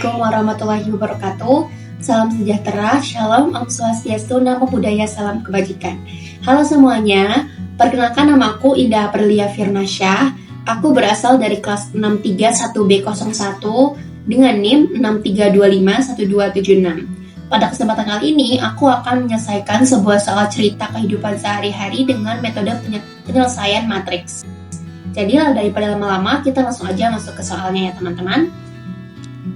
Assalamualaikum warahmatullahi wabarakatuh. Salam sejahtera, shalom, om swastiastu, namo buddhaya, salam kebajikan. Halo semuanya, perkenalkan nama aku Indah Aprilia Firnasyah. Aku berasal dari kelas 631B01 dengan NIM 63251276. Pada kesempatan kali ini, aku akan menyelesaikan sebuah soal cerita kehidupan sehari-hari dengan metode penyelesaian matriks. Jadi daripada lama-lama, kita langsung aja masuk ke soalnya ya teman-teman.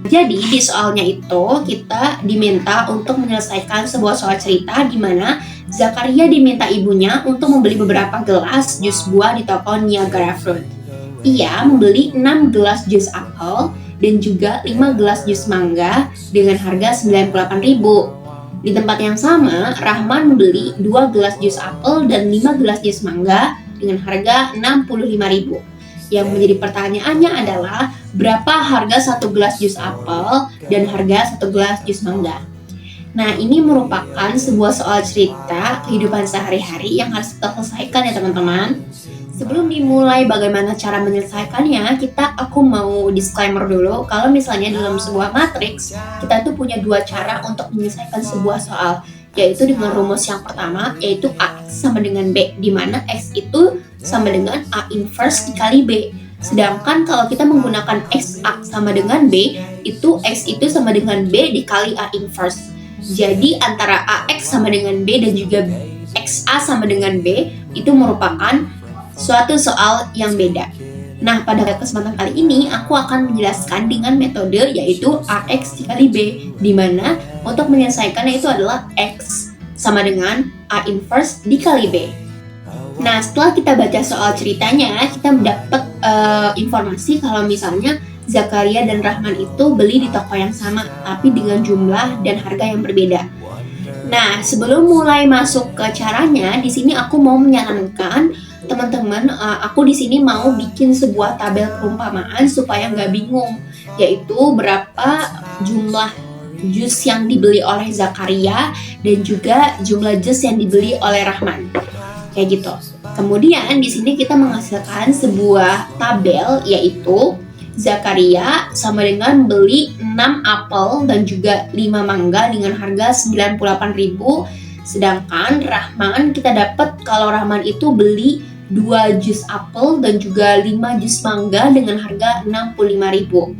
Jadi di soalnya itu kita diminta untuk menyelesaikan sebuah soal cerita di mana Zakaria diminta ibunya untuk membeli beberapa gelas jus buah di toko Niagara Fruit. Ia membeli 6 gelas jus apel dan juga 5 gelas jus mangga dengan harga 98.000. Di tempat yang sama, Rahman membeli 2 gelas jus apel dan 5 gelas jus mangga dengan harga 65.000. Yang menjadi pertanyaannya adalah berapa harga 1 gelas jus apel dan harga 1 gelas jus mangga. Nah, ini merupakan sebuah soal cerita kehidupan sehari-hari yang harus kita selesaikan ya teman-teman. Sebelum dimulai bagaimana cara menyelesaikannya, aku mau disclaimer dulu kalau misalnya dalam sebuah matriks kita tuh punya 2 cara untuk menyelesaikan sebuah soal, yaitu dengan rumus yang pertama, yaitu AX sama dengan B, di mana X itu sama dengan A inverse dikali B. Sedangkan kalau kita menggunakan XA sama dengan B, itu X itu sama dengan B dikali A inverse. Jadi antara AX sama dengan B dan juga XA sama dengan B itu merupakan suatu soal yang beda. Nah, pada kesempatan kali ini aku akan menjelaskan dengan metode yaitu AX dikali B, di mana untuk menyelesaikannya itu adalah X sama dengan A inverse dikali B. Nah, setelah kita baca soal ceritanya, kita mendapat informasi kalau misalnya Zakaria dan Rahman itu beli di toko yang sama, tapi dengan jumlah dan harga yang berbeda. Nah, sebelum mulai masuk ke caranya, di sini aku mau menyarankan teman-teman, aku di sini mau bikin sebuah tabel perumpamaan supaya nggak bingung, yaitu berapa jumlah jus yang dibeli oleh Zakaria dan juga jumlah jus yang dibeli oleh Rahman. Kayak gitu. Kemudian di sini kita menghasilkan sebuah tabel yaitu Zakaria sama dengan beli 6 apel dan juga 5 mangga dengan harga 98.000. Sedangkan Rahman kita dapat kalau Rahman itu beli 2 jus apel dan juga 5 jus mangga dengan harga 65.000.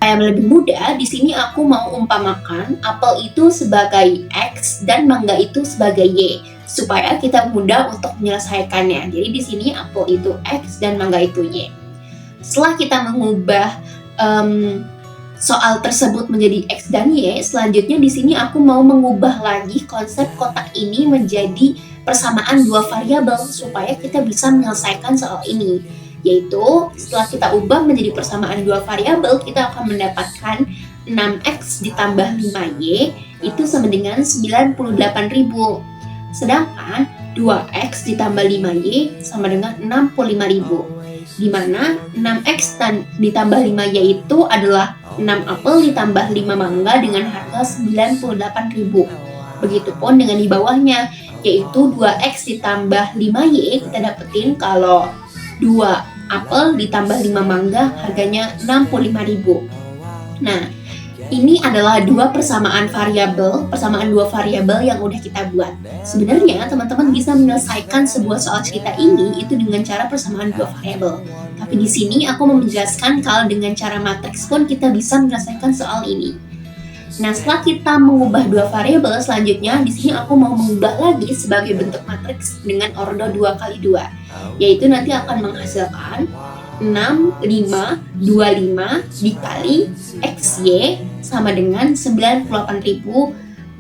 Yang lebih mudah, di sini aku mau umpamakan apel itu sebagai X dan mangga itu sebagai Y, supaya kita mudah untuk menyelesaikannya. Jadi di sini apel itu X dan mangga itu Y. Setelah kita mengubah soal tersebut menjadi X dan Y, selanjutnya di sini aku mau mengubah lagi konsep kotak ini menjadi persamaan 2 variabel supaya kita bisa menyelesaikan soal ini. Yaitu setelah kita ubah menjadi persamaan 2 variabel, kita akan mendapatkan 6X ditambah 5Y itu sama dengan 98.000. Sedangkan 2X ditambah 5Y sama dengan 65.000. Di mana 6X ditambah 5Y itu adalah 6 apel ditambah 5 mangga dengan harga 98.000. Begitupun dengan di bawahnya, yaitu 2X ditambah 5Y kita dapetin kalau 2 apel ditambah 5 mangga harganya 65.000. Nah, ini adalah 2 persamaan 2 variabel yang udah kita buat. Sebenarnya teman-teman bisa menyelesaikan sebuah soal cerita ini itu dengan cara persamaan 2 variabel. Tapi di sini aku mau menjelaskan kalau dengan cara matriks pun kita bisa menyelesaikan soal ini. Nah, setelah kita mengubah 2 variabel, selanjutnya di sini aku mau mengubah lagi sebagai bentuk matriks dengan ordo 2x2, yaitu nanti akan menghasilkan 6, 5, 25 dikali XY sama dengan 98.000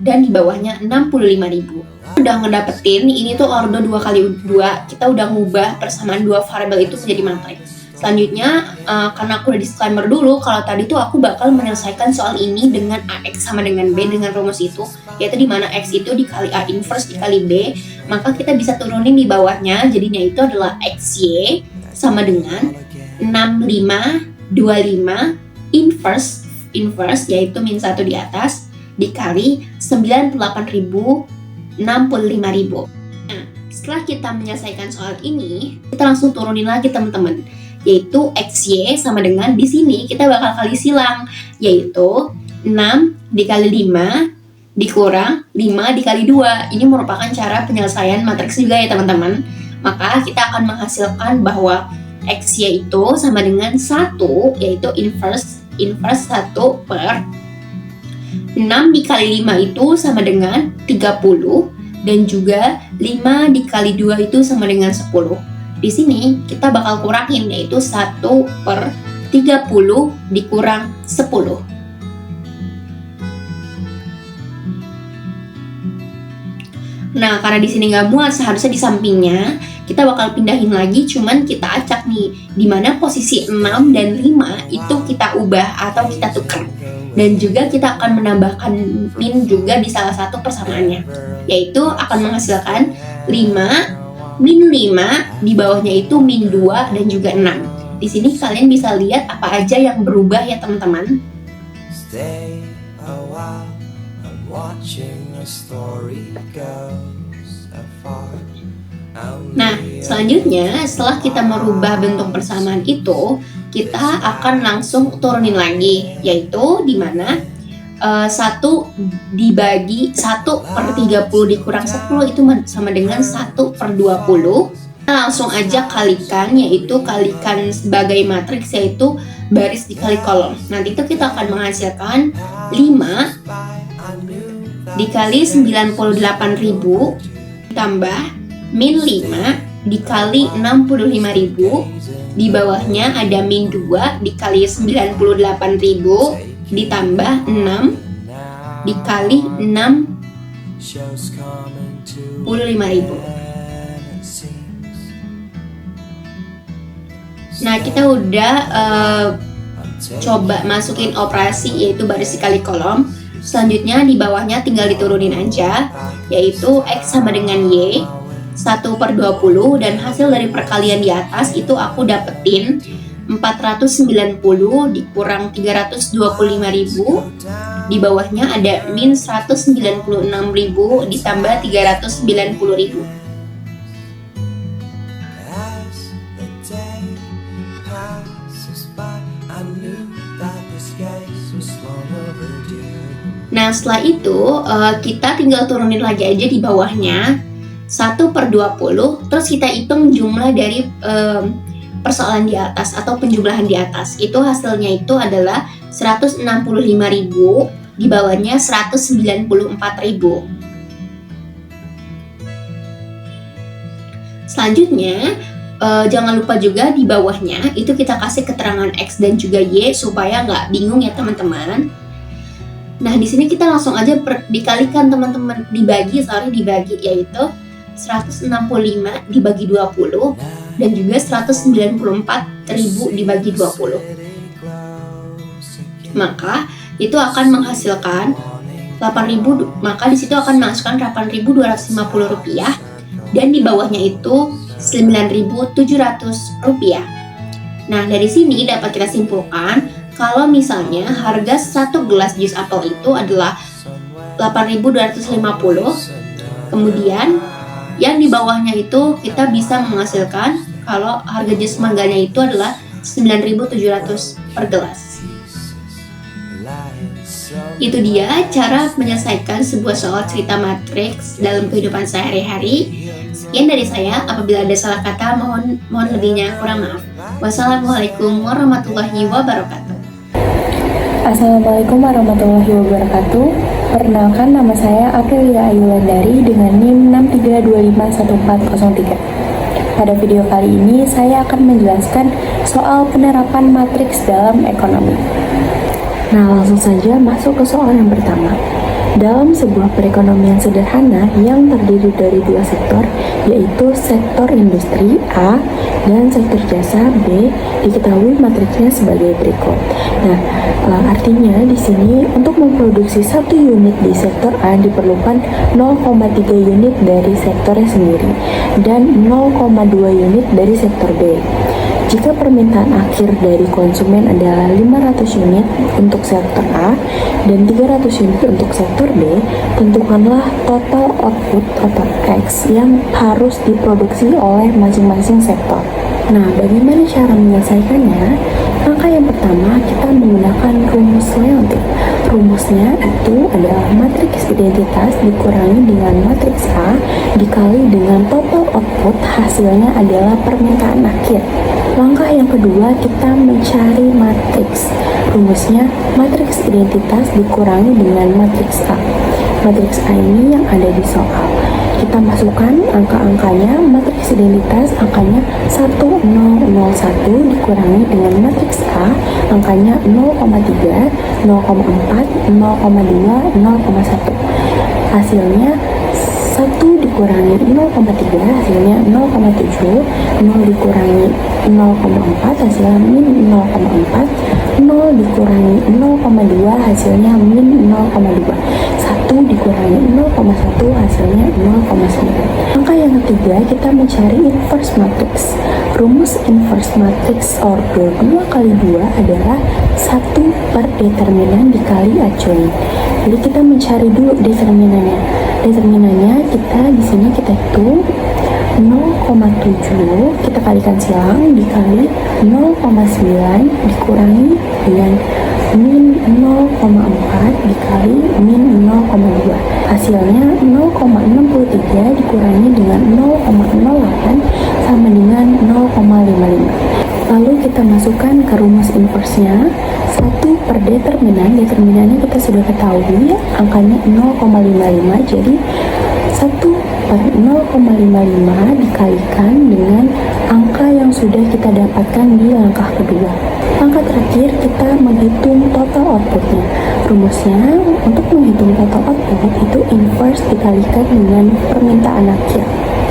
dan di bawahnya 65.000. Udah ngedapetin ini tuh ordo 2x2, kita udah ngubah persamaan 2 variabel itu menjadi matriks. Selanjutnya, karena aku udah disclaimer dulu, kalau tadi tuh aku bakal menyelesaikan soal ini dengan AX sama dengan B dengan rumus itu, yaitu di mana X itu dikali A inverse dikali B, maka kita bisa turunin di bawahnya, jadinya itu adalah XY sama dengan 65, 25, inverse yaitu min 1 di atas, dikali 98.000, 65.000. Nah, setelah kita menyelesaikan soal ini, kita langsung turunin lagi teman-teman. yaitu XY sama dengan di sini kita bakal kali silang, yaitu 6 dikali 5 dikurang 5 dikali 2. Ini merupakan cara penyelesaian matriks juga ya teman-teman. Maka kita akan menghasilkan bahwa XY itu sama dengan 1, yaitu inverse 1 per 6 dikali 5 itu sama dengan 30, dan juga 5 dikali 2 itu sama dengan 10. Di sini kita bakal kurangin, yaitu 1 per 30 dikurang 10. Nah, karena di sini nggak muat, seharusnya di sampingnya kita bakal pindahin lagi, cuman kita acak nih, di mana posisi 6 dan 5 itu kita ubah atau kita tukar. Dan juga kita akan menambahkan min juga di salah satu persamaannya, yaitu akan menghasilkan 5 min 5, di bawahnya itu min 2 dan juga 6. Di sini kalian bisa lihat apa aja yang berubah ya teman-teman. Nah, selanjutnya setelah kita merubah bentuk persamaan itu, kita akan langsung turunin lagi, yaitu di mana 1 dibagi 1 per 30 dikurang 10 itu sama dengan 1 per 20. Kita langsung aja kalikan, yaitu kalikan sebagai matriks, yaitu baris dikali kolom. Nanti itu kita akan menghasilkan 5 dikali 98.000 ditambah min 5 dikali 65.000, di bawahnya ada min 2 dikali 98.000 ditambah 6 dikali 65.000. Nah, kita udah coba masukin operasi, yaitu baris dikali kolom. Selanjutnya di bawahnya tinggal diturunin aja, yaitu X sama dengan Y 1 per 20, dan hasil dari perkalian di atas itu aku dapetin 490 dikurang 325.000, di bawahnya ada min 196.000 ditambah 390.000. Nah, setelah itu kita tinggal turunin lagi aja di bawahnya 1 per 20, terus kita hitung jumlah dari persoalan di atas atau penjumlahan di atas. Itu hasilnya itu adalah 165.000, di bawahnya 194.000. Selanjutnya jangan lupa juga di bawahnya itu kita kasih keterangan X dan juga Y supaya nggak bingung ya teman-teman. Nah, di sini kita langsung aja dikalikan teman-teman, dibagi, yaitu 165 dibagi 20 dan juga 194.000 dibagi 20. Maka itu akan menghasilkan 8.000, maka di situ akan menghasilkan 8.250 rupiah, dan di bawahnya itu 9.700 rupiah. Nah, dari sini dapat kita simpulkan kalau misalnya harga satu gelas jus apel itu adalah 8.250, kemudian yang di bawahnya itu kita bisa menghasilkan kalau harga jus mangganya itu adalah 9.700 per gelas. Itu dia cara menyelesaikan sebuah soal cerita matriks dalam kehidupan sehari-hari. Sekian dari saya, apabila ada salah kata mohon lebihnya, kurang maaf. Wassalamualaikum warahmatullahi wabarakatuh. Assalamualaikum warahmatullahi wabarakatuh. Perkenalkan, nama saya Aprilia Ayulandari dengan NIM 63251403. Pada video kali ini saya akan menjelaskan soal penerapan matriks dalam ekonomi. Nah, langsung saja masuk ke soal yang pertama. Dalam sebuah perekonomian sederhana yang terdiri dari dua sektor, yaitu sektor industri A dan sektor jasa B, diketahui matriksnya sebagai berikut. Nah, artinya di sini untuk memproduksi 1 unit di sektor A diperlukan 0,3 unit dari sektornya sendiri dan 0,2 unit dari sektor B. Jika permintaan akhir dari konsumen adalah 500 unit untuk sektor A dan 300 unit untuk sektor B, tentukanlah total output atau X yang harus diproduksi oleh masing-masing sektor. Nah, bagaimana cara menyelesaikannya? Langkah yang pertama, kita menggunakan rumus Leontief. Rumusnya itu adalah matriks identitas dikurangi dengan matriks A dikali dengan total output, hasilnya adalah permintaan akhir. Langkah yang kedua, kita mencari matriks. Rumusnya matriks identitas dikurangi dengan matriks A. Matriks A ini yang ada di soal. Kita masukkan angka-angkanya, matriks identitas angkanya 1001 dikurangi dengan matriks A, angkanya 0,3, 0,4, 0,2, 0,1. Hasilnya 1 dikurangi 0,3 hasilnya 0,7, 0 dikurangi 0,4 hasilnya min 0,4, 0 dikurangi 0,2 hasilnya min 0,2, 1 dikurangi 0,1 hasilnya 0,9. Angka yang ketiga, kita mencari inverse matrix. Rumus inverse matrix order 2 kali 2 adalah 1 per determinan dikali adjoint. Jadi kita mencari dulu determinannya. Determinannya di sini kita hitung 0,7 kita kalikan silang dikali 0,9 dikurangi dengan min 0,4 dikali min 0,2. Hasilnya 0,63 dikurangi dengan 0,08 sama dengan 0,55. Lalu kita masukkan ke rumus inverse-nya 1 per determinan. Determinannya kita sudah ketahui, angkanya 0,55. Jadi 1 per 0,55 dikalikan dengan angka yang sudah kita dapatkan di langkah kedua. Langkah terakhir, kita menghitung total outputnya. Rumusnya untuk menghitung total output itu inverse dikalikan dengan permintaan akhir.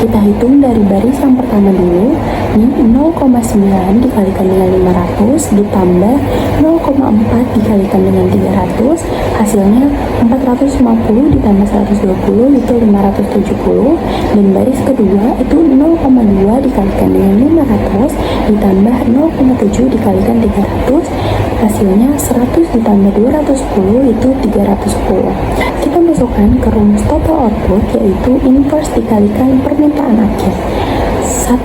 Kita hitung dari baris yang pertama dulu. Ini 0,9 dikalikan dengan 500 ditambah 0,4 dikalikan dengan 300, hasilnya 450 ditambah 120 itu 570. Dan baris kedua itu 0,2 dikalikan dengan 500 ditambah 0,7 dikalikan 300, hasilnya 100 ditambah 210 itu 310. Kita masukkan ke rumus total output yaitu inverse dikalikan permintaan akhir. 1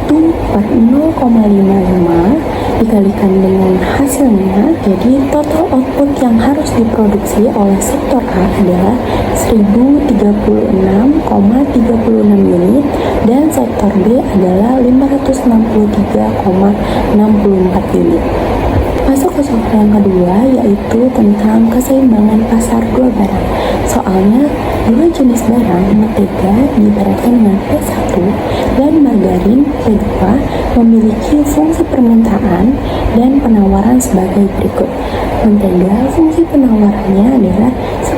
per 0,55 dikalikan dengan hasilnya, jadi total output yang harus diproduksi oleh sektor A adalah 1036,36 unit dan sektor B adalah 563,64 unit. Masuk ke soal yang kedua, yaitu tentang keseimbangan pasar dua barang. Soalnya, dua jenis barang, mentega diibaratkan dengan P1 dan margarin P2 memiliki fungsi permintaan dan penawaran sebagai berikut. Mentega, fungsi penawarannya adalah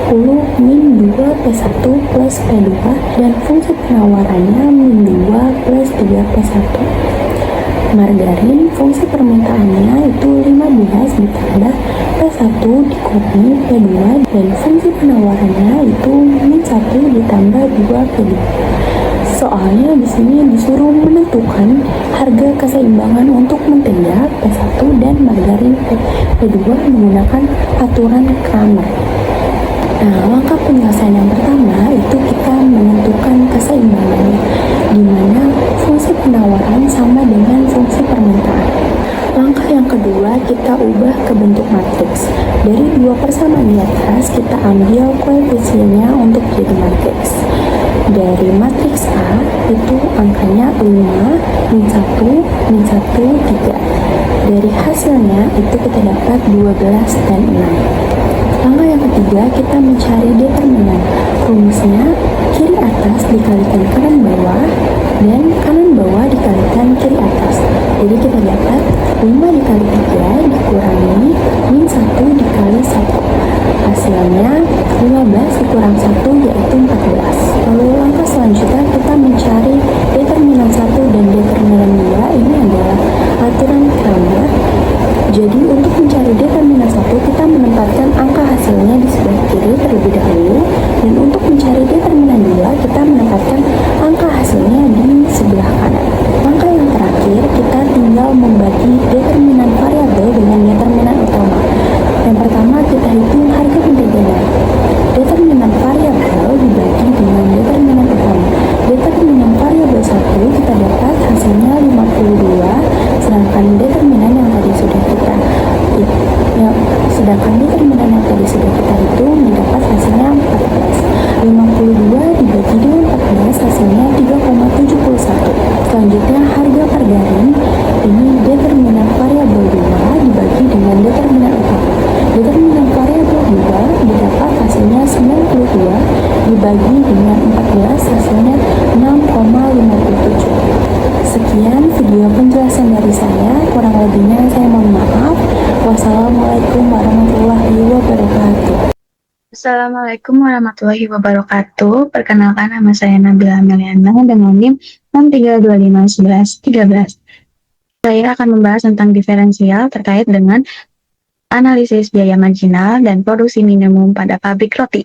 10 min 2 P1 plus P2 dan fungsi penawarannya min 2 plus 3 P1. Margarin, fungsi permintaannya itu 15 ditambah P1 dikurangi P2 dan fungsi penawarannya itu min 1 ditambah 2 P2. Soalnya di sini disuruh menentukan harga keseimbangan untuk mentega P1 dan margarin P2 menggunakan aturan Kramer. Nah, langkah penyelesaian yang pertama itu kita menentukan keseimbangannya, di mana fungsi penawaran sama dengan fungsi permintaan. Langkah yang kedua, kita ubah ke bentuk matriks. Dari dua persamaan di atas, kita ambil koefisiennya untuk jadi matriks. Dari matriks A, itu angkanya 5, min 1, min 1, 3. Dari hasilnya, itu kita dapat 12 dan 6. Langkah yang ketiga, kita mencari determinan. Rumusnya, kiri atas dikalikan kanan bawah, dan kanan bawah dikalikan kiri atas. Jadi kita dapat 5 dikali 3 dikurangi min 1 dikali 1. Hasilnya 15 dikurang 1 yaitu 14. Lalu langkah selanjutnya kita mencari determinan 1 dan determinan 2. Ini adalah aturan Kramer. Jadi untuk mencari determinan 1 kita menempatkan angka hasilnya di sebelah kiri terlebih dahulu, dan untuk mencari determinan 2 kita menempatkan angka hasilnya di sebelah kanan. Langkah yang terakhir, kita tinggal membagi determinan variabel dengan determinan utama. Yang pertama kita hitung harga menteganya. Determinan variabel dibagi dengan determinan utama. Determinan variabel 1 kita dapat hasilnya 52 mohon maaf. Wassalamualaikum warahmatullahi wabarakatuh. Assalamualaikum warahmatullahi wabarakatuh. Perkenalkan, nama saya Nabila Meliana dengan NIM 63251113. Saya akan membahas tentang diferensial terkait dengan analisis biaya marginal dan produksi minimum pada pabrik roti.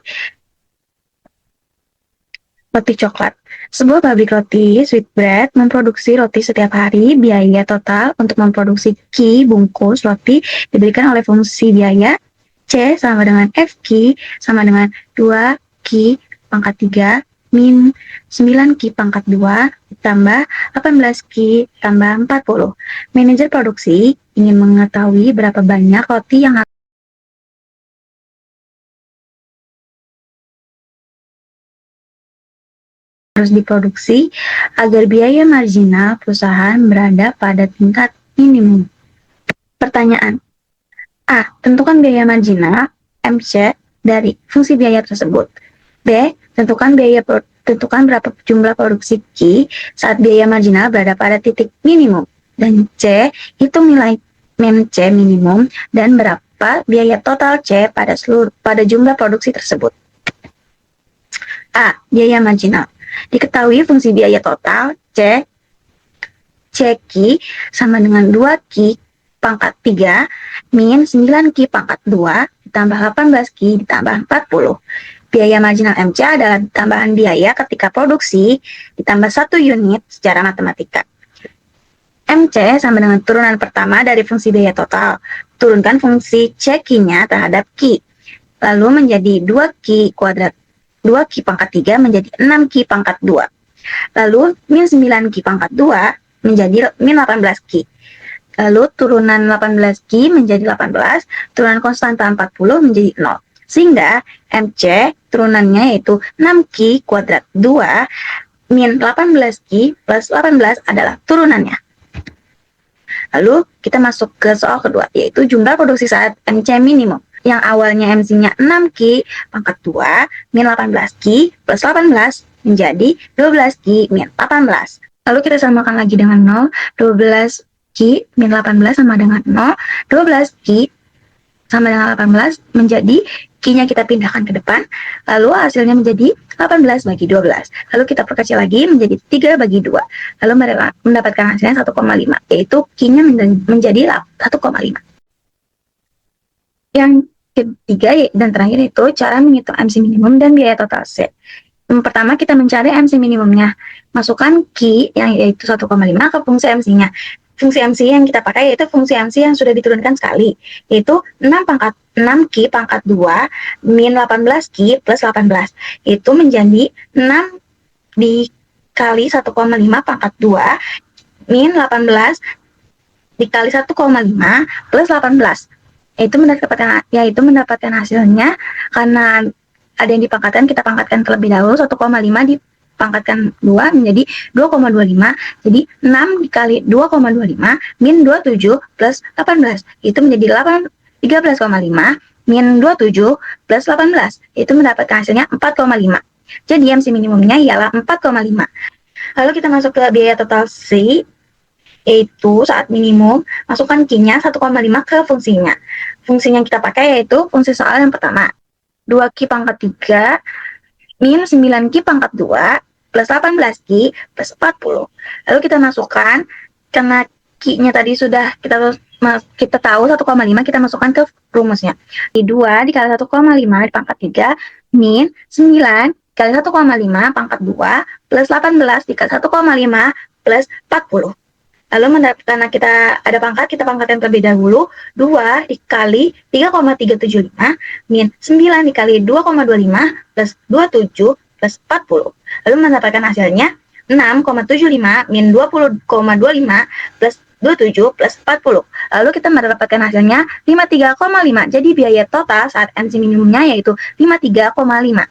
Roti coklat. Sebuah pabrik roti Sweetbread memproduksi roti setiap hari. Biaya total untuk memproduksi Ki bungkus roti diberikan oleh fungsi biaya C sama dengan FQ sama dengan 2 Ki pangkat 3 min 9 Ki pangkat 2 ditambah 18 Ki tambah 40. Manajer produksi ingin mengetahui berapa banyak roti yang harus diproduksi agar biaya marginal perusahaan berada pada tingkat minimum. Pertanyaan. A. Tentukan biaya marginal MC dari fungsi biaya tersebut. B. Tentukan berapa jumlah produksi Q saat biaya marginal berada pada titik minimum. Dan C. Hitung nilai min C minimum dan berapa biaya total C pada jumlah produksi tersebut. A. Biaya marginal. Diketahui fungsi biaya total C Q sama dengan 2 Q pangkat 3 min 9 Q pangkat 2 ditambah 18 Q ditambah 40. Biaya marginal MC adalah tambahan biaya ketika produksi ditambah 1 unit secara matematika. MC sama dengan turunan pertama dari fungsi biaya total. Turunkan fungsi CQ-nya terhadap Q. Lalu menjadi 2 Q kuadrat. 2 Q pangkat 3 menjadi 6 Q pangkat 2. Lalu min 9 Q pangkat 2 menjadi min 18 Q. Lalu turunan 18 Q menjadi 18, turunan konstanta 40 menjadi 0. Sehingga MC turunannya yaitu 6 Q kuadrat 2 min 18 Q plus 18 adalah turunannya. Lalu kita masuk ke soal kedua, yaitu jumlah produksi saat MC minimum. Yang awalnya MC-nya 6 Q pangkat 2 min 18 Q plus 18 menjadi 12 Q min 18. Lalu kita samakan lagi dengan 0, 12 Q min 18 sama dengan 0, 12 Q sama dengan 18 menjadi Q-nya kita pindahkan ke depan, lalu hasilnya menjadi 18 bagi 12. Lalu kita perkecil lagi menjadi 3 bagi 2. Lalu mendapatkan hasilnya 1,5, yaitu Q-nya menjadi 1,5. Yang ketiga dan terakhir itu cara menghitung MC minimum dan biaya total C. Yang pertama kita mencari MC minimumnya. Masukkan Q yang yaitu 1,5 ke fungsi MC-nya. Fungsi MC yang kita pakai yaitu fungsi MC yang sudah diturunkan sekali, yaitu 6 Q pangkat 2 min 18 Q plus 18. Itu menjadi 6 dikali 1,5 pangkat 2 min 18 dikali 1,5 plus 18. Itu mendapatkan hasilnya karena ada yang dipangkatkan, kita pangkatkan terlebih dahulu. 1,5 dipangkatkan 2 menjadi 2,25. Jadi 6 dikali 2,25 min 27 plus 18. Itu menjadi 13,5 min 27 plus 18. Itu mendapatkan hasilnya 4,5. Jadi MC minimumnya ialah 4,5. Lalu kita masuk ke biaya total C, yaitu saat minimum, masukkan Q-nya 1,5 ke fungsinya. Fungsinya yang kita pakai yaitu fungsi soal yang pertama. 2 Q pangkat 3 min 9 Q pangkat 2 plus 18 Q plus 40. Lalu kita masukkan, karena Q-nya tadi sudah kita tahu 1,5, kita masukkan ke rumusnya. Di 2 dikali 1,5 di pangkat 3 min 9 dikali 1,5 pangkat 2 plus 18 dikali 1,5 plus 40. Lalu karena kita ada pangkat, kita pangkatkan terlebih dahulu. 2 dikali 3,375 min 9 dikali 2,25 plus 27 plus 40. Lalu mendapatkan hasilnya 6,75 min 20,25 plus 27 plus 40. Lalu kita mendapatkan hasilnya 53,5. Jadi biaya total saat MC minimumnya yaitu 53,5.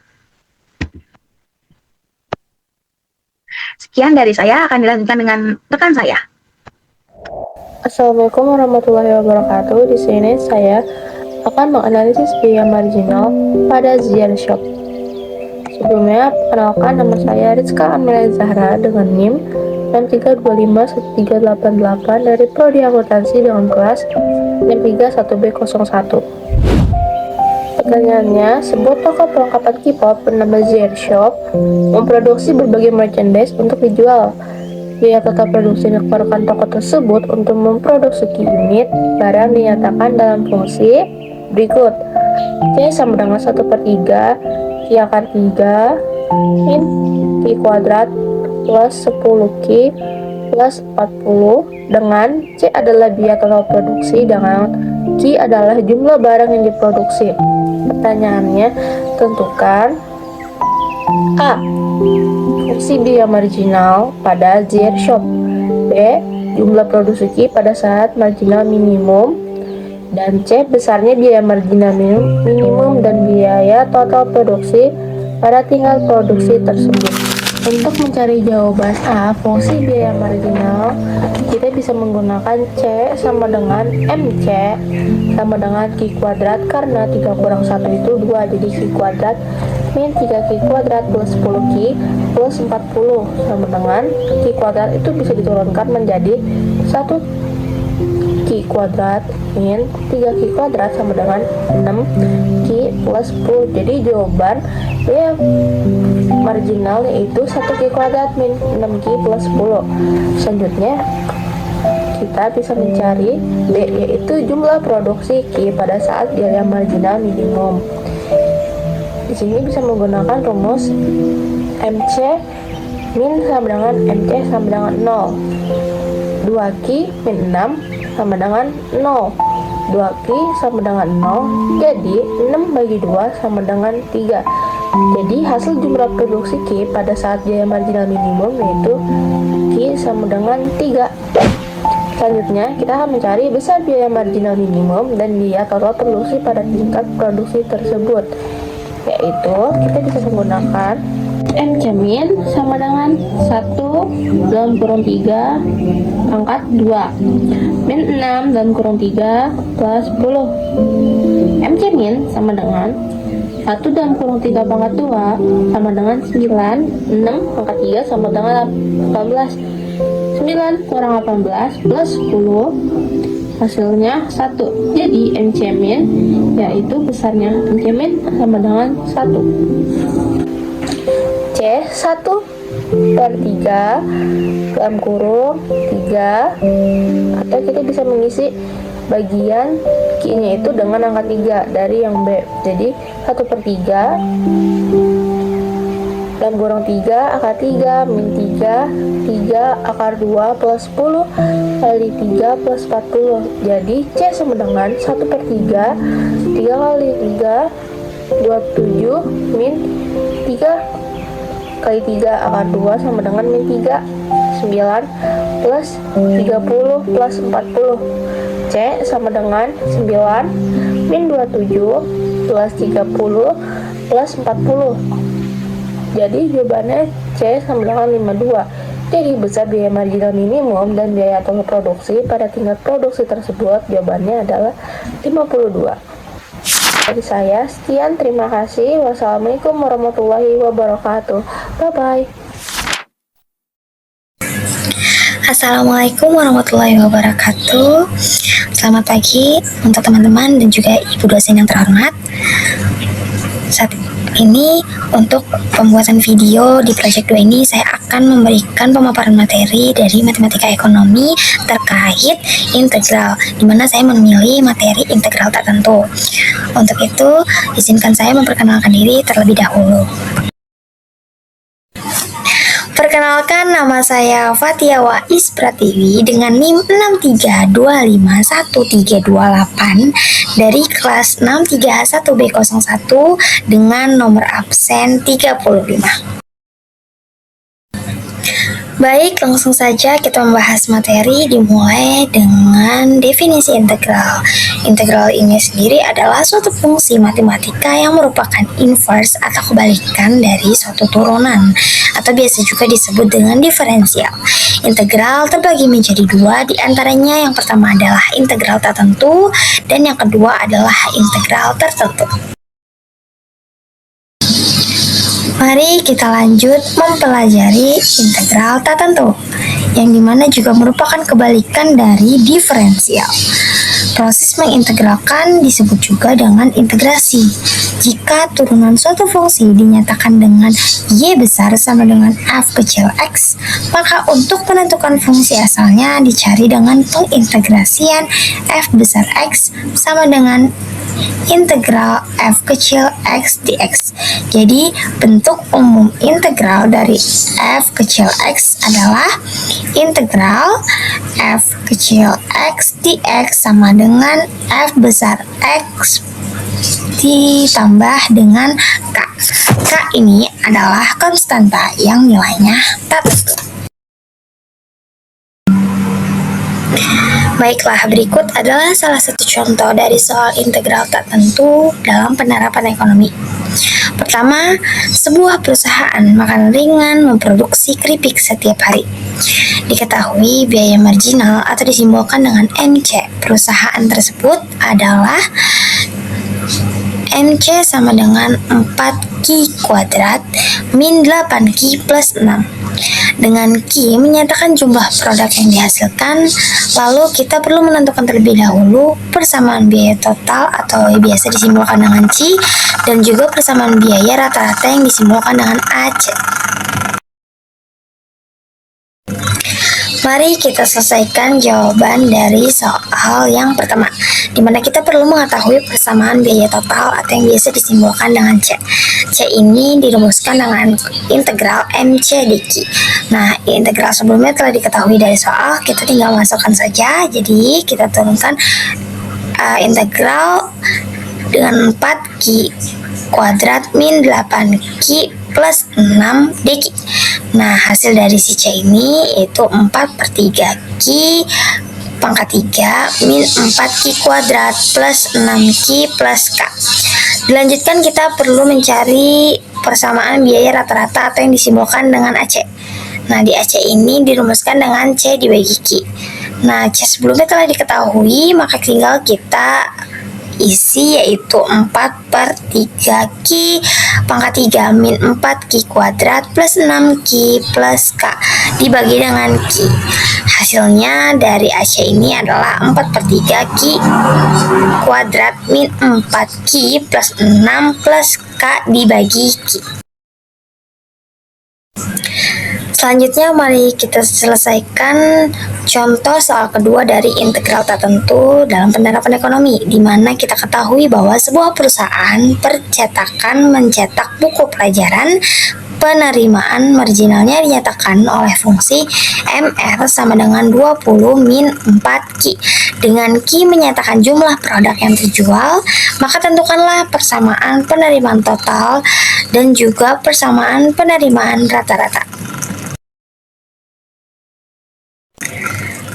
Sekian dari saya, akan dilanjutkan dengan rekan saya. Assalamualaikum warahmatullahi wabarakatuh. Di sini saya akan menganalisis biaya marginal pada Zian Shop. Sebelumnya, perkenalkan, nama saya Rizka Amelia Zahra dengan NIM 63251388 dari Prodi Akuntansi dengan kelas 631B01. Pertanyaannya, sebuah toko perlengkapan K-pop bernama Zero Shop memproduksi berbagai merchandise untuk dijual. Biaya total produksi yang dikeluarkan toko tersebut untuk memproduksi unit barang dinyatakan dalam fungsi berikut. C sama dengan 1/3 Q akar 3 min Q kuadrat plus 10Q plus 40 dengan C adalah biaya total produksi dengan Q adalah jumlah barang yang diproduksi. Pertanyaannya, tentukan A. Fungsi biaya marginal pada Zero Shop. B. Jumlah produksi Q pada saat marginal minimum. Dan C. Besarnya biaya marginal minimum dan biaya total produksi pada tingkat produksi tersebut. Untuk mencari jawaban A, fungsi biaya marginal, kita bisa menggunakan C sama dengan MC sama dengan Q kuadrat, karena 3 kurang 1 itu 2, jadi Q kuadrat min 3Q kuadrat plus 10Q plus 40 sama dengan Q kuadrat itu bisa diturunkan menjadi 1 Q kuadrat min 3Q kuadrat sama dengan 6Q plus 10. Jadi jawaban biaya marginal yaitu 1Q kuadrat min 6Q plus 10. Selanjutnya kita bisa mencari B, yaitu jumlah produksi Q pada saat biaya marginal minimum. Di sini bisa menggunakan rumus MC min sama dengan MC sama dengan 0. 2Q min 6 sama dengan 0. 2Q sama dengan 0. Jadi 6 bagi 2 sama dengan 3. Jadi hasil jumlah produksi Q pada saat biaya marginal minimum yaitu Q sama dengan 3. Selanjutnya kita akan mencari besar biaya marginal minimum dan biaya total produksi pada tingkat produksi tersebut, yaitu kita bisa menggunakan MC min sama dengan 1 dalam kurung 3 pangkat 2 min 6 dalam kurung 3 plus 10. MC min sama dengan 1 dalam kurung 3 pangkat 2 sama dengan 9, 6 pangkat 3 sama dengan 18. 9 kurang 18 plus 10 hasilnya 1. Jadi MC min yaitu besarnya MC min sama dengan 1. C 1/3 dalam kurung 3, atau kita bisa mengisi bagian Q-nya itu dengan angka 3 dari yang B. Jadi 1/3 dalam kurung 3 akar 3 min 3 akar 2 plus 10 kali 3 plus 40. Jadi C sama dengan 1/3 3 kali 3 27 min 3 kali 3 akar 2 sama dengan min 3 9 plus 30 plus 40. C sama dengan 9 min 27 plus 30 plus 40. Jadi jawabannya C sama dengan 52. Jadi besar biaya marginal minimum dan biaya total produksi pada tingkat produksi tersebut, jawabannya adalah 52. Dari saya, sekian, terima kasih. Wassalamualaikum warahmatullahi wabarakatuh. Bye-bye. Assalamualaikum warahmatullahi wabarakatuh. Selamat pagi untuk teman-teman dan juga ibu dosen yang terhormat. Saat ini untuk pembuatan video di project 2 ini saya akan memberikan pemaparan materi dari matematika ekonomi terkait integral, di mana saya memilih materi integral tertentu. Untuk itu, izinkan saya memperkenalkan diri terlebih dahulu. Perkenalkan, nama saya Fatia Wais Pratiwi dengan NIM 6325138 dari kelas 631B01 dengan nomor absen 35. Baik, langsung saja kita membahas materi, dimulai dengan definisi integral. Integral ini sendiri adalah suatu fungsi matematika yang merupakan inverse atau kebalikan dari suatu turunan, atau biasa juga disebut dengan diferensial. Integral terbagi menjadi dua, diantaranya yang pertama adalah integral tertentu dan yang kedua adalah integral tertentu. Mari kita lanjut mempelajari integral tak tentu, yang dimana juga merupakan kebalikan dari diferensial. Proses mengintegralkan disebut juga dengan integrasi. Jika turunan suatu fungsi dinyatakan dengan y besar sama dengan f kecil x, maka untuk menentukan fungsi asalnya dicari dengan pengintegrasian f besar x sama dengan integral f kecil x dx. Jadi bentuk umum integral dari f kecil x adalah integral f kecil x dx sama dengan f besar x ditambah dengan k. K ini adalah konstanta yang nilainya tak tentu. Baiklah, berikut adalah salah satu contoh dari soal integral tak tentu dalam penerapan ekonomi. Pertama, sebuah perusahaan makanan ringan memproduksi keripik setiap hari. Diketahui biaya marginal atau disimbolkan dengan MC perusahaan tersebut adalah MC sama dengan 4Q kuadrat min 8Q plus 6. Dengan Q menyatakan jumlah produk yang dihasilkan, lalu kita perlu menentukan terlebih dahulu persamaan biaya total atau biasa disimbolkan dengan C, dan juga persamaan biaya rata-rata yang disimbolkan dengan AC. Mari kita selesaikan jawaban dari soal yang pertama, di mana kita perlu mengetahui persamaan biaya total atau yang biasa disimbolkan dengan C. C ini dirumuskan dengan integral MC dq. Nah, integral sebelumnya telah diketahui dari soal, kita tinggal masukkan saja. Jadi, kita turunkan integral dengan 4Q kuadrat min 8Q plus 6 dq. Nah, hasil dari si C ini itu 4/3Q pangkat 3 min 4Q kuadrat plus 6Q plus K. Dilanjutkan, kita perlu mencari persamaan biaya rata-rata atau yang disimbolkan dengan AC. Nah, di AC ini dirumuskan dengan C dibagi Q. Nah, C sebelumnya telah diketahui, maka tinggal kita isi, yaitu 4/3Q pangkat 3 min 4Q kuadrat plus 6Q plus K dibagi dengan Q. Hasilnya dari AC ini adalah 4/3Q kuadrat min 4Q plus 6 plus K dibagi Q. Selanjutnya, mari kita selesaikan contoh soal kedua dari integral tak tentu dalam penerapan ekonomi, di mana kita ketahui bahwa sebuah perusahaan percetakan mencetak buku pelajaran. Penerimaan marginalnya dinyatakan oleh fungsi MR sama dengan 20 min 4Q. Dengan Q menyatakan jumlah produk yang terjual, maka tentukanlah persamaan penerimaan total dan juga persamaan penerimaan rata-rata.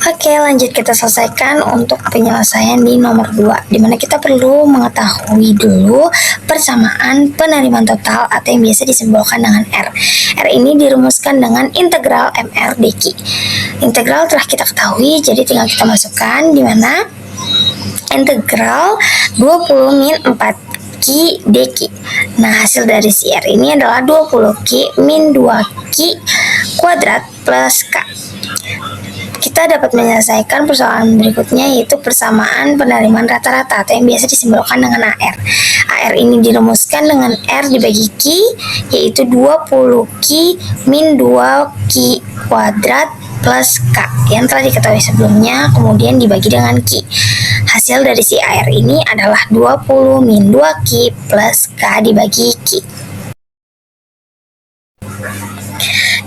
Oke, lanjut kita selesaikan untuk penyelesaian di nomor 2, di mana kita perlu mengetahui dulu persamaan penerimaan total atau yang biasa disimbolkan dengan R. R ini dirumuskan dengan integral MR dq. Integral telah kita ketahui, jadi tinggal kita masukkan, di mana integral 20 min 4Q dq. Nah, hasil dari si R ini adalah 20Q min 2Q kuadrat plus K. Kita dapat menyelesaikan persoalan berikutnya, yaitu persamaan penerimaan rata-rata atau yang biasa disimbolkan dengan AR. AR ini dirumuskan dengan R dibagi Q, yaitu 20Q min 2Q kuadrat plus K yang telah diketahui sebelumnya, kemudian dibagi dengan Q. Hasil dari si AR ini adalah 20 min 2Q plus K dibagi Q.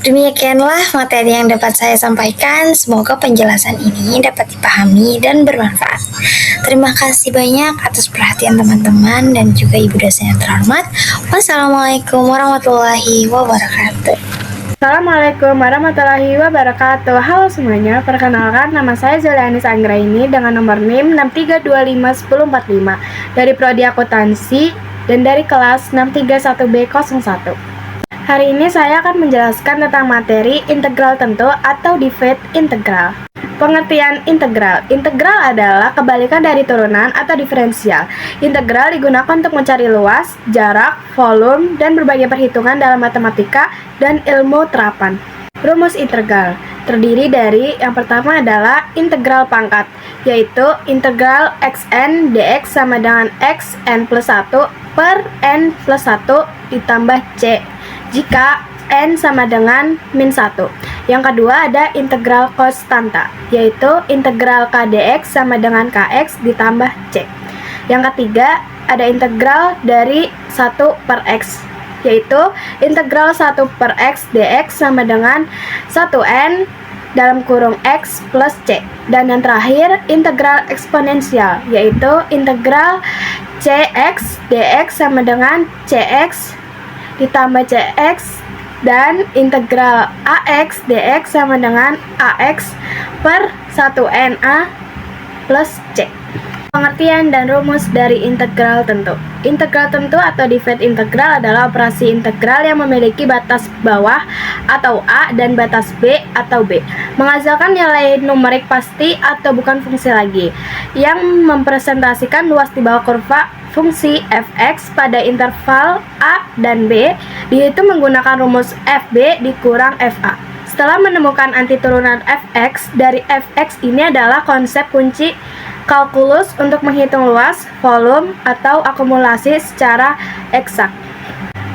Demikianlah materi yang dapat saya sampaikan. Semoga penjelasan ini dapat dipahami dan bermanfaat. Terima kasih banyak atas perhatian teman-teman dan juga ibu dosen yang terhormat. Wassalamualaikum warahmatullahi wabarakatuh. Assalamualaikum warahmatullahi wabarakatuh. Halo semuanya, perkenalkan nama saya Zolianis Anggraini dengan nomor NIM 63251045 dari Prodi Akuntansi dan dari kelas 631B01. Hari ini saya akan menjelaskan tentang materi integral tentu atau divide integral. Pengertian integral. Integral adalah kebalikan dari turunan atau diferensial. Integral digunakan untuk mencari luas, jarak, volume, dan berbagai perhitungan dalam matematika dan ilmu terapan. Rumus integral terdiri dari yang pertama adalah integral pangkat, yaitu integral xn dx sama dengan xn plus 1 per n plus 1 ditambah c jika n sama dengan min 1. Yang kedua ada integral konstanta, yaitu integral k dx sama dengan kx ditambah c. Yang ketiga ada integral dari 1 per x, yaitu integral 1 per x dx sama dengan 1n dalam kurung x plus c. Dan yang terakhir integral eksponensial, yaitu integral cx dx sama dengan cx ditambah cx dan integral ax dx sama dengan ax per 1na plus c. Pengertian dan rumus dari integral tentu. Integral tentu atau definite integral adalah operasi integral yang memiliki batas bawah atau A dan batas B atau B, menghasilkan nilai numerik pasti atau bukan fungsi lagi, yang mempresentasikan luas di bawah kurva fungsi fx pada interval A dan B, dihitung menggunakan rumus fb dikurang fa. Setelah menemukan antiturunan fx, dari fx ini adalah konsep kunci kalkulus untuk menghitung luas, volume, atau akumulasi secara eksak.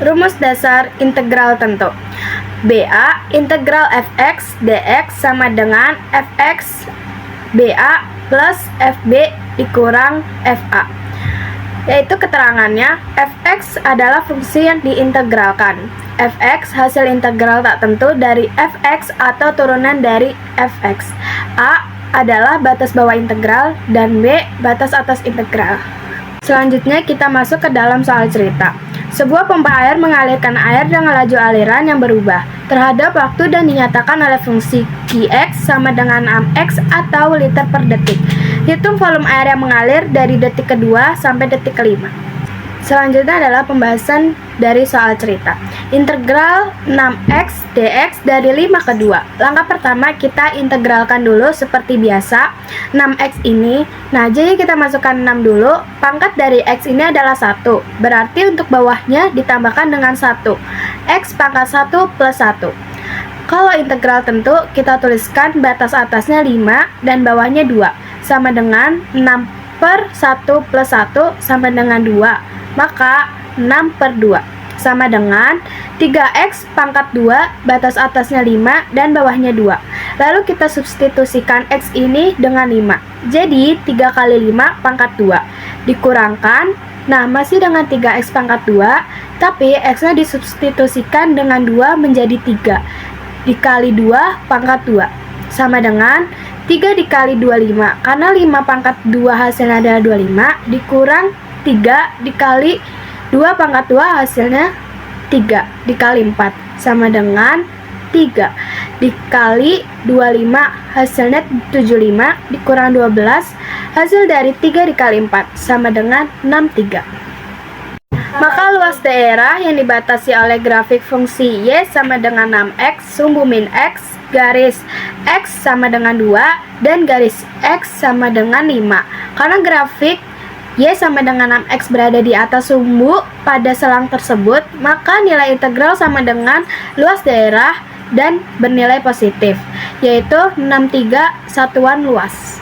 Rumus dasar integral tentu. BA integral fx dx sama dengan fx BA plus fb dikurang fa. Yaitu keterangannya, fx adalah fungsi yang diintegralkan. Fx hasil integral tak tentu dari fx atau turunan dari fx. A adalah batas bawah integral dan B batas atas integral. Selanjutnya kita masuk ke dalam soal cerita. Sebuah pompa air mengalirkan air dengan laju aliran yang berubah terhadap waktu dan dinyatakan oleh fungsi Qx sama dengan 6x atau liter per detik. Hitung volume air yang mengalir dari detik kedua sampai detik kelima. Selanjutnya adalah pembahasan dari soal cerita. Integral 6x dx dari 5 ke 2. Langkah pertama kita integralkan dulu seperti biasa 6x ini. Nah, jadi kita masukkan 6 dulu. Pangkat dari x ini adalah 1. Berarti untuk bawahnya ditambahkan dengan 1. X pangkat 1 plus 1. Kalau integral tentu, kita tuliskan batas atasnya 5 dan bawahnya 2. Sama dengan 6 per 1 plus 1 sama dengan 2. Maka 6 per 2 sama dengan 3x pangkat 2, batas atasnya 5 dan bawahnya 2. Lalu kita substitusikan x ini dengan 5. Jadi 3 kali 5 pangkat 2 dikurangkan. Nah, masih dengan 3x pangkat 2, tapi x-nya disubstitusikan dengan 2 menjadi 3 dikali 2 pangkat 2 sama dengan 3 dikali 25. Karena 5 pangkat 2 hasilnya adalah 25 dikurang 3 dikali 2 pangkat 2 hasilnya 3 dikali 4 sama dengan 3 dikali 25 hasilnya 75 dikurang 12 hasil dari 3 dikali 4 sama dengan 63. Maka luas daerah yang dibatasi oleh grafik fungsi Y sama dengan 6x sumbu min x garis x sama dengan 2 dan garis x sama dengan 5. Karena grafik Y sama dengan 6x berada di atas sumbu pada selang tersebut, maka nilai integral sama dengan luas daerah dan bernilai positif, yaitu 63 satuan luas.